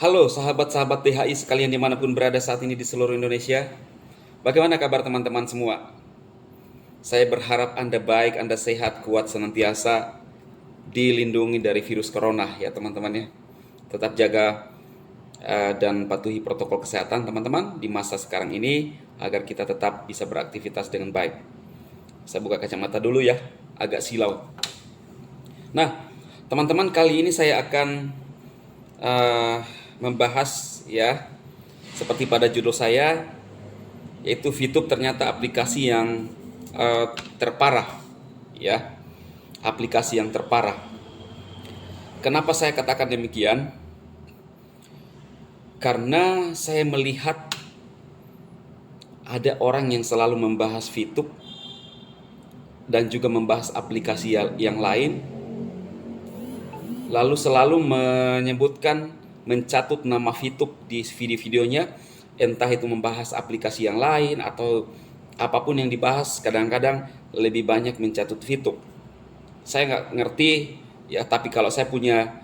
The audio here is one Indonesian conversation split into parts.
Halo sahabat-sahabat THI sekalian dimanapun berada saat ini di seluruh Indonesia. Bagaimana kabar teman-teman semua? Saya berharap Anda baik, Anda sehat, kuat senantiasa, dilindungi dari virus corona ya teman-teman ya. Tetap jaga dan patuhi protokol kesehatan teman-teman di masa sekarang ini agar kita tetap bisa beraktivitas dengan baik. Saya buka kacamata dulu ya, agak silau. Nah, teman-teman, kali ini saya akan uh, membahas ya, seperti pada judul saya, yaitu VTube ternyata aplikasi yang terparah ya, aplikasi yang terparah. Kenapa saya katakan demikian? Karena saya melihat ada orang yang selalu membahas VTube dan juga membahas aplikasi yang lain, lalu selalu menyebutkan, mencatut nama VTube di video-videonya, entah itu membahas aplikasi yang lain atau apapun yang dibahas, kadang-kadang lebih banyak mencatut VTube. Saya nggak ngerti ya, tapi kalau saya punya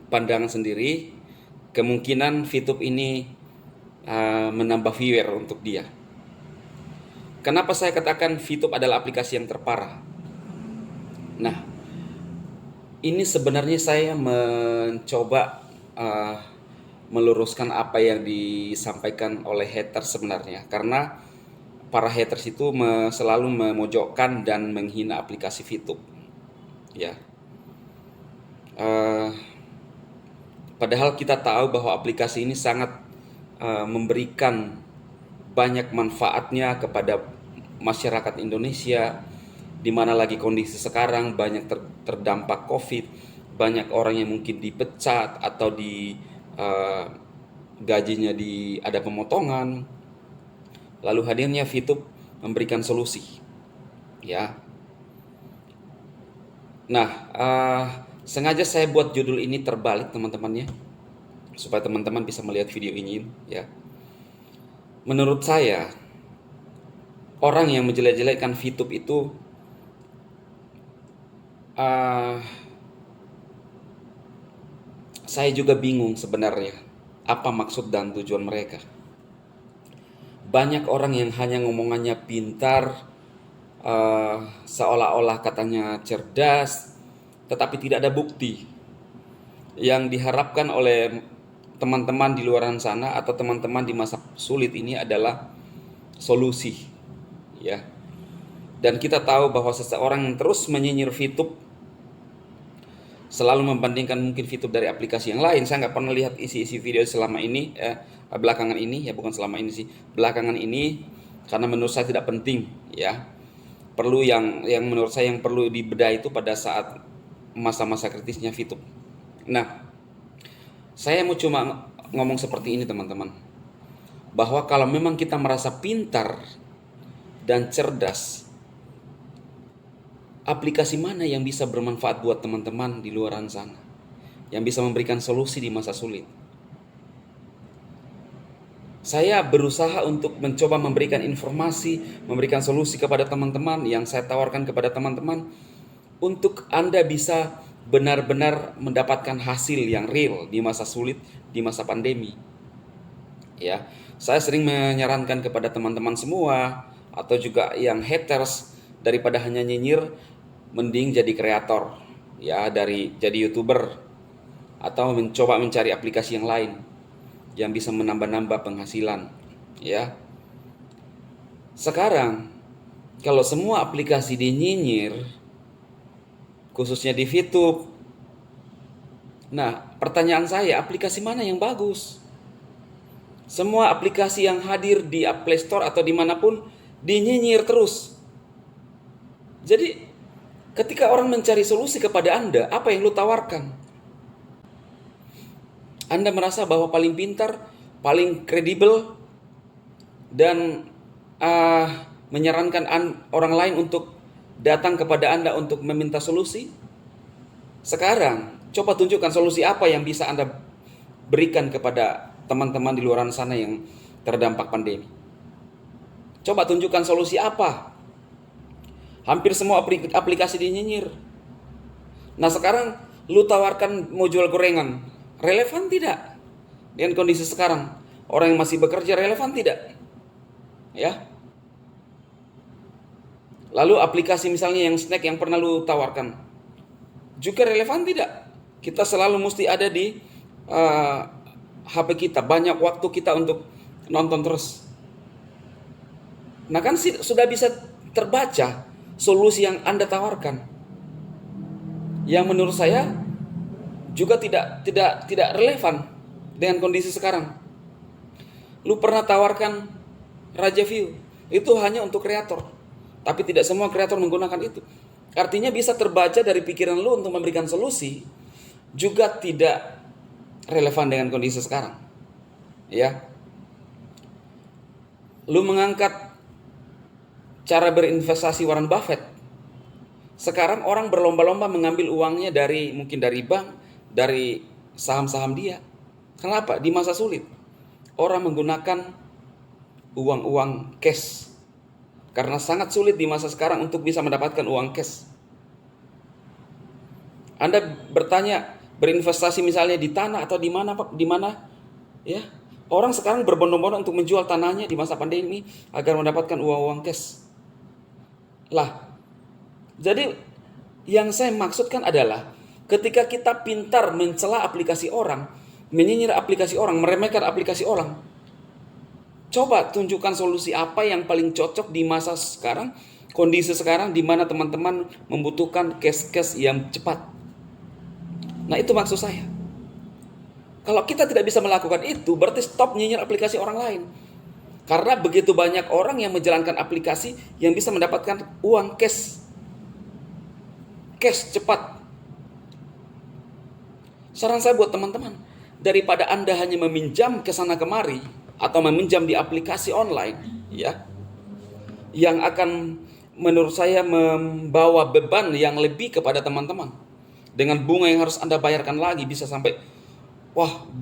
pandangan sendiri, kemungkinan VTube ini menambah viewer untuk dia. Kenapa saya katakan VTube adalah aplikasi yang terparah? Nah, ini sebenarnya saya mencoba meluruskan apa yang disampaikan oleh haters sebenarnya, karena para haters itu selalu memojokkan dan menghina aplikasi VTube ya. Padahal kita tahu bahwa aplikasi ini sangat memberikan banyak manfaatnya kepada masyarakat Indonesia, di mana lagi kondisi sekarang banyak terdampak COVID, banyak orang yang mungkin dipecat atau gajinya ada pemotongan. Lalu hadirnya VTube memberikan solusi ya. Nah, sengaja saya buat judul ini terbalik teman-teman ya, supaya teman-teman bisa melihat video ini ya. Menurut saya, orang yang menjelek-jelekkan VTube itu saya juga bingung sebenarnya apa maksud dan tujuan mereka. Banyak orang yang hanya ngomongannya pintar, seolah-olah katanya cerdas, tetapi tidak ada bukti. Yang diharapkan oleh teman-teman di luar sana atau teman-teman di masa sulit ini adalah solusi ya. Dan kita tahu bahwa seseorang yang terus menyinyir VTube, selalu membandingkan mungkin VTube dari aplikasi yang lain. Saya nggak pernah lihat isi-isi video selama ini, belakangan ini ya, bukan selama ini sih, belakangan ini, karena menurut saya tidak penting ya. Perlu yang menurut saya yang perlu dibedah itu pada saat masa-masa kritisnya VTube. Nah, saya mau cuma ngomong seperti ini teman-teman, bahwa kalau memang kita merasa pintar dan cerdas, aplikasi mana yang bisa bermanfaat buat teman-teman di luar sana, yang bisa memberikan solusi di masa sulit? Saya berusaha untuk mencoba memberikan informasi, memberikan solusi kepada teman-teman yang saya tawarkan kepada teman-teman, untuk Anda bisa benar-benar mendapatkan hasil yang real di masa sulit, di masa pandemi. Ya, saya sering menyarankan kepada teman-teman semua atau juga yang haters, daripada hanya nyinyir, mending jadi kreator ya, jadi YouTuber, atau mencoba mencari aplikasi yang lain yang bisa menambah-nambah penghasilan ya. Sekarang kalau semua aplikasi dinyinyir, khususnya di VTube, nah pertanyaan saya, aplikasi mana yang bagus? Semua aplikasi yang hadir di Play Store atau dimanapun dinyinyir terus. Jadi ketika orang mencari solusi kepada Anda, apa yang lu tawarkan? Anda merasa bahwa paling pintar, paling kredibel, dan menyarankan orang lain untuk datang kepada Anda untuk meminta solusi? Sekarang, coba tunjukkan solusi apa yang bisa Anda berikan kepada teman-teman di luar sana yang terdampak pandemi. Coba tunjukkan solusi apa? Hampir semua aplikasi dinyinyir. Nah sekarang lu tawarkan mau jual gorengan, Relevan tidak dengan kondisi sekarang? Orang yang masih bekerja relevan tidak? Ya. Lalu aplikasi misalnya yang snack yang pernah lu tawarkan juga relevan tidak? Kita selalu mesti ada di HP kita, banyak waktu kita untuk nonton terus. Nah kan sudah bisa terbaca solusi yang Anda tawarkan, yang menurut saya juga tidak relevan dengan kondisi sekarang. Lu pernah tawarkan Raja View, itu hanya untuk kreator, tapi tidak semua kreator menggunakan itu. Artinya bisa terbaca dari pikiran lu untuk memberikan solusi juga tidak relevan dengan kondisi sekarang. Ya. Lu mengangkat cara berinvestasi Warren Buffett. Sekarang orang berlomba-lomba mengambil uangnya mungkin dari bank, dari saham-saham dia. Kenapa? Di masa sulit orang menggunakan uang cash. Karena sangat sulit di masa sekarang untuk bisa mendapatkan uang cash. Anda bertanya berinvestasi misalnya di tanah atau di mana Pak? Di mana? Ya. Orang sekarang berbondong-bondong untuk menjual tanahnya di masa pandemi agar mendapatkan uang cash. Lah, jadi yang saya maksudkan adalah ketika kita pintar mencela aplikasi orang, menyinyir aplikasi orang, meremehkan aplikasi orang, coba tunjukkan solusi apa yang paling cocok di masa sekarang, kondisi sekarang di mana teman-teman membutuhkan cash yang cepat. Nah itu maksud saya. Kalau kita tidak bisa melakukan itu, berarti stop nyinyir aplikasi orang lain. Karena begitu banyak orang yang menjalankan aplikasi yang bisa mendapatkan uang cash cepat. Saran saya buat teman-teman, daripada Anda hanya meminjam ke sana kemari atau meminjam di aplikasi online, ya, yang akan menurut saya membawa beban yang lebih kepada teman-teman. Dengan bunga yang harus Anda bayarkan lagi bisa sampai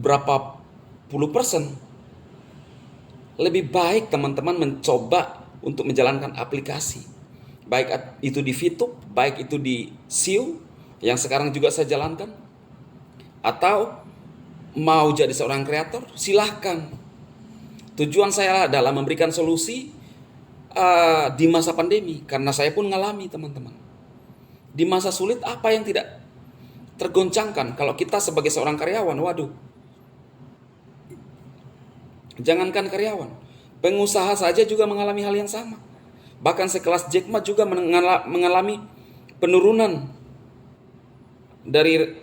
berapa puluh persen. Lebih baik teman-teman mencoba untuk menjalankan aplikasi. Baik itu di VTube, baik itu di SEO yang sekarang juga saya jalankan. Atau mau jadi seorang kreator, silahkan. Tujuan saya adalah memberikan solusi di masa pandemi. Karena saya pun ngalami teman-teman. Di masa sulit apa yang tidak tergoncangkan kalau kita sebagai seorang karyawan, jangankan karyawan, pengusaha saja juga mengalami hal yang sama. Bahkan sekelas Jack Ma juga mengalami penurunan dari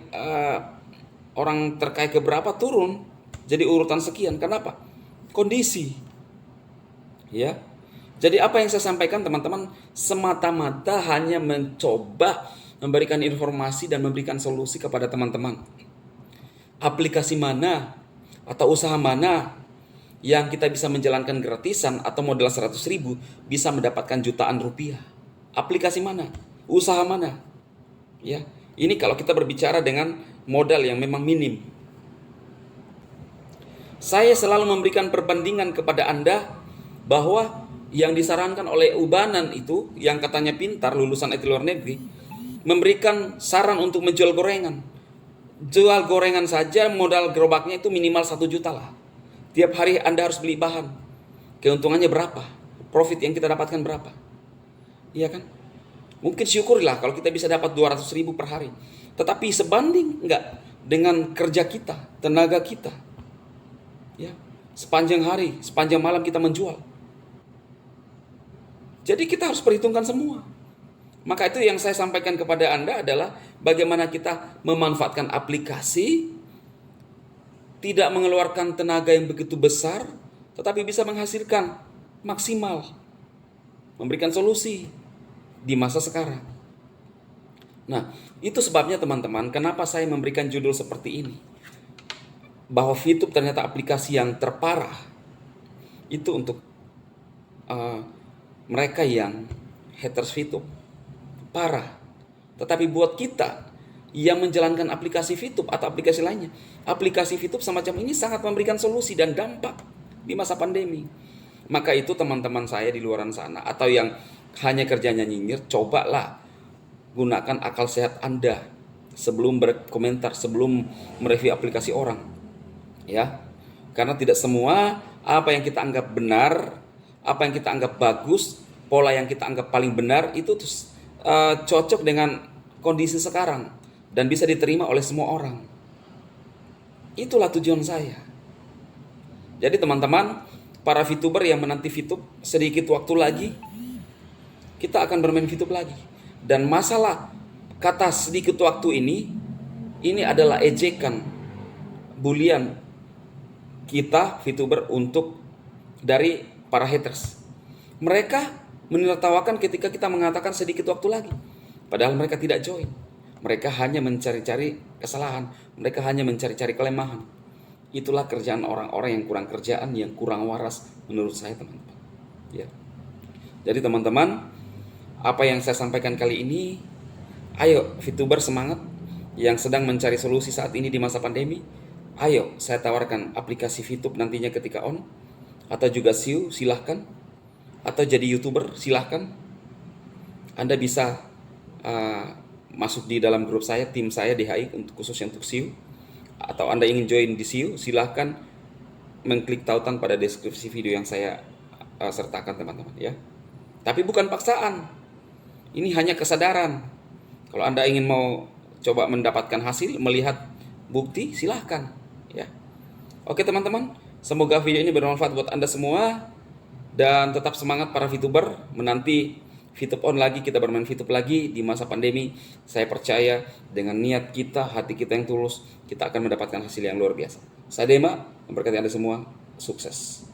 orang terkaya ke berapa turun jadi urutan sekian. Kenapa? Kondisi. Ya. Jadi apa yang saya sampaikan teman-teman semata-mata hanya mencoba memberikan informasi dan memberikan solusi kepada teman-teman. Aplikasi mana atau usaha mana yang kita bisa menjalankan gratisan atau modal 100.000 bisa mendapatkan jutaan rupiah. Aplikasi mana? Usaha mana? Ya, ini kalau kita berbicara dengan modal yang memang minim. Saya selalu memberikan perbandingan kepada Anda bahwa yang disarankan oleh Ubanan itu, yang katanya pintar, lulusan IT luar negeri, memberikan saran untuk menjual gorengan. Jual gorengan saja modal gerobaknya itu minimal 1 juta lah. Tiap hari Anda harus beli bahan. Keuntungannya berapa? Profit yang kita dapatkan berapa? Iya kan? Mungkin syukurilah kalau kita bisa dapat 200.000 per hari. Tetapi sebanding enggak dengan kerja kita, tenaga kita. Ya, sepanjang hari, sepanjang malam kita menjual. Jadi kita harus perhitungkan semua. Maka itu yang saya sampaikan kepada Anda adalah bagaimana kita memanfaatkan aplikasi, tidak mengeluarkan tenaga yang begitu besar, tetapi bisa menghasilkan maksimal, memberikan solusi di masa sekarang. Nah, itu sebabnya teman-teman, kenapa saya memberikan judul seperti ini. Bahwa VTube ternyata aplikasi yang terparah. Itu untuk mereka yang haters VTube. Parah. Tetapi buat kita yang menjalankan aplikasi VTube atau aplikasi lainnya, aplikasi VTube semacam ini sangat memberikan solusi dan dampak di masa pandemi. Maka itu teman-teman saya di luar sana atau yang hanya kerjanya nyinyir, cobalah gunakan akal sehat Anda. sebelum berkomentar, sebelum mereview aplikasi orang, ya. Karena tidak semua apa yang kita anggap benar, apa yang kita anggap bagus, pola yang kita anggap paling benar itu cocok dengan kondisi sekarang dan bisa diterima oleh semua orang. Itulah tujuan saya. Jadi teman-teman, para VTuber yang menanti VTube, sedikit waktu lagi kita akan bermain VTube lagi. Dan masalah kata sedikit waktu ini adalah ejekan, bulian kita VTuber untuk dari para haters. Mereka menertawakan ketika kita mengatakan sedikit waktu lagi, padahal mereka tidak join. Mereka hanya mencari-cari kesalahan, mereka hanya mencari-cari kelemahan. Itulah kerjaan orang-orang yang kurang kerjaan, yang kurang waras menurut saya, teman-teman. Ya. Jadi teman-teman, apa yang saya sampaikan kali ini, ayo VTuber semangat yang sedang mencari solusi saat ini di masa pandemi. Ayo saya tawarkan aplikasi VTube nantinya ketika on, atau juga SIU silahkan, atau jadi YouTuber silahkan. Anda bisa masuk di dalam grup saya, tim saya DHI khususnya untuk SIU, atau Anda ingin join di SIU, silahkan mengklik tautan pada deskripsi video yang saya sertakan, teman-teman, ya. Tapi bukan paksaan, ini hanya kesadaran. Kalau Anda ingin mau coba mendapatkan hasil, melihat bukti, silahkan, ya. Oke teman-teman, semoga video ini bermanfaat buat Anda semua, dan tetap semangat para VTuber menanti VTube on lagi, kita bermain VTube lagi di masa pandemi. Saya percaya dengan niat kita, hati kita yang tulus, kita akan mendapatkan hasil yang luar biasa. Saya Dema, memberkati Anda semua, sukses.